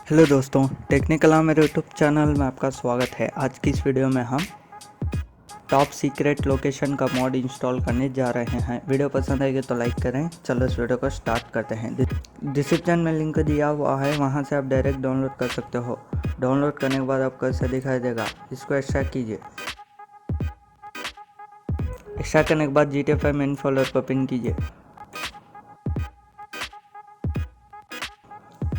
Hello दोस्तों, technical मेरे YouTube channel में आपका स्वागत है। आज की इस वीडियो में हम टॉप सीक्रेट लोकेशन का मॉड इंस्टॉल करने जा रहे हैं। वीडियो पसंद आएगी तो लाइक करें। चलो इस वीडियो को स्टार्ट करते हैं। डिस्क्रिप्शन में लिंक दिया हुआ है, वहां से आप डायरेक्ट डाउनलोड कर सकते हो। डाउनलोड करने के बाद आपको ऐसा दिखाई देगा, इसको एक्सट्रैक्ट कीजिए। एक्सट्रैक्ट करने के बाद GTA5 मेन फोल्डर को पिन कीजिए।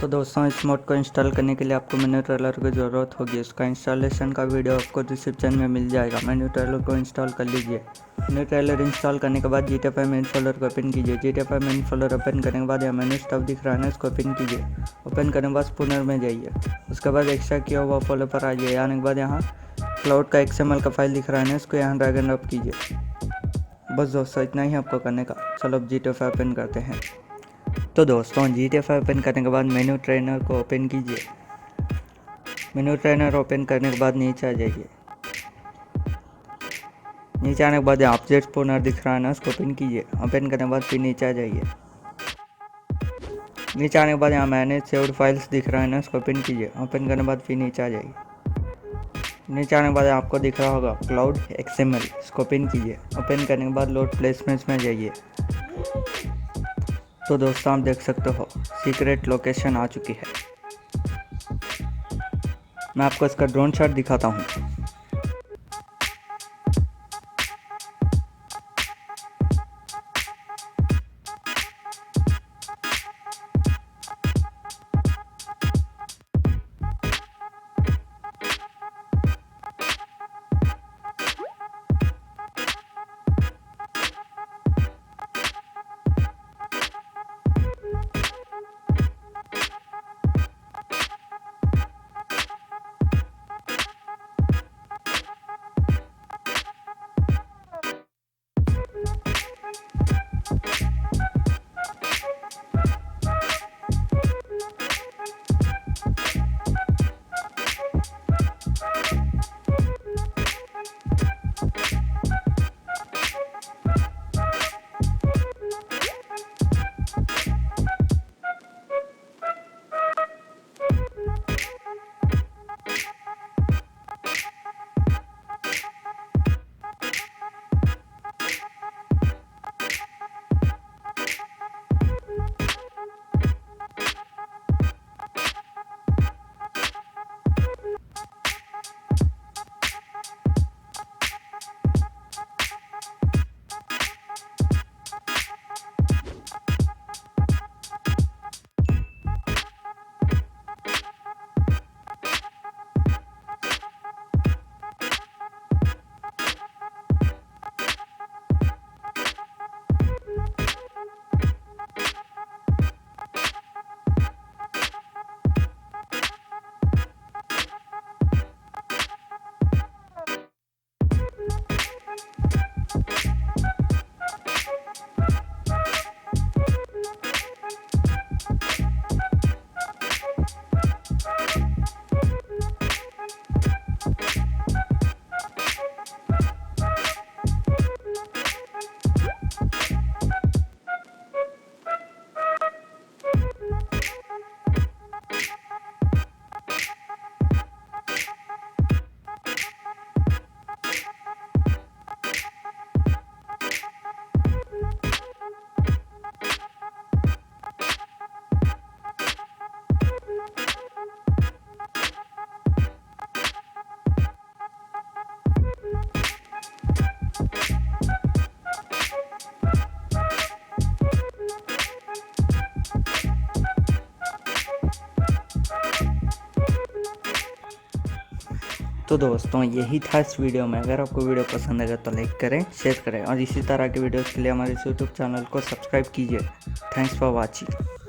तो दोस्तों, इस मोड को इंस्टॉल करने के लिए आपको मेन्यू ट्रेलर की ज़रूरत होगी। इसका इंस्टॉलेशन का वीडियो आपको डिस्क्रिप्शन में मिल जाएगा। मेन्यू ट्रेलर को इंस्टॉल कर लीजिए। मेन्यू ट्रेलर इंस्टॉल करने के बाद GTA5 मेन फोल्डर को ओपन कीजिए। GTA5 मेन फोल्डर ओपन करने के बाद यहाँ मेन्यू स्टॉप दिख रहा है ना, इसको ओपन कीजिए। ओपन करने के बाद स्पूनर में जाइए। उसके बाद एक्स्ट्रा किया हुआ फोल्डर पर आ जाइए। आने के बाद यहाँ क्लाउड का XML का फाइल दिख रहा है ना, इसको यहाँ ड्रैग एंड ड्रॉप कीजिए। बस दोस्तों, इतना ही आपको करने का। चलो अब GTA5 ओपन करते हैं। तो दोस्तों, GTA5 ओपन करने के बाद मेन्यू ट्रेनर को ओपन कीजिए। मेन्यू ट्रेनर ओपन करने के बाद नीचे आ जाइए। नीचे आने के बाद ऑब्जेक्ट स्पूनर दिख रहा है ना, उसको ओपन कीजिए। ओपन करने के बाद फिर नीचे आ जाइए। नीचे आने के बाद यहाँ मैनेज सेव्ड फाइल्स दिख रहा है ना, उसको ओपन कीजिए। ओपन करने के बाद फिर नीचे आ जाइए। नीचे आने के बाद आपको दिख रहा होगा क्लाउड XML, इसको ओपन कीजिए। ओपन करने के बाद लोड प्लेसमेंट्स में जाइए। तो दोस्तों, आप देख सकते हो सीक्रेट लोकेशन आ चुकी है। मैं आपको इसका ड्रोन शॉट दिखाता हूँ। तो दोस्तों, यही था इस वीडियो में। अगर आपको वीडियो पसंद आएगा तो लाइक करें, शेयर करें और इसी तरह के वीडियोस के लिए हमारे YouTube चैनल को सब्सक्राइब कीजिए। Thanks for watching.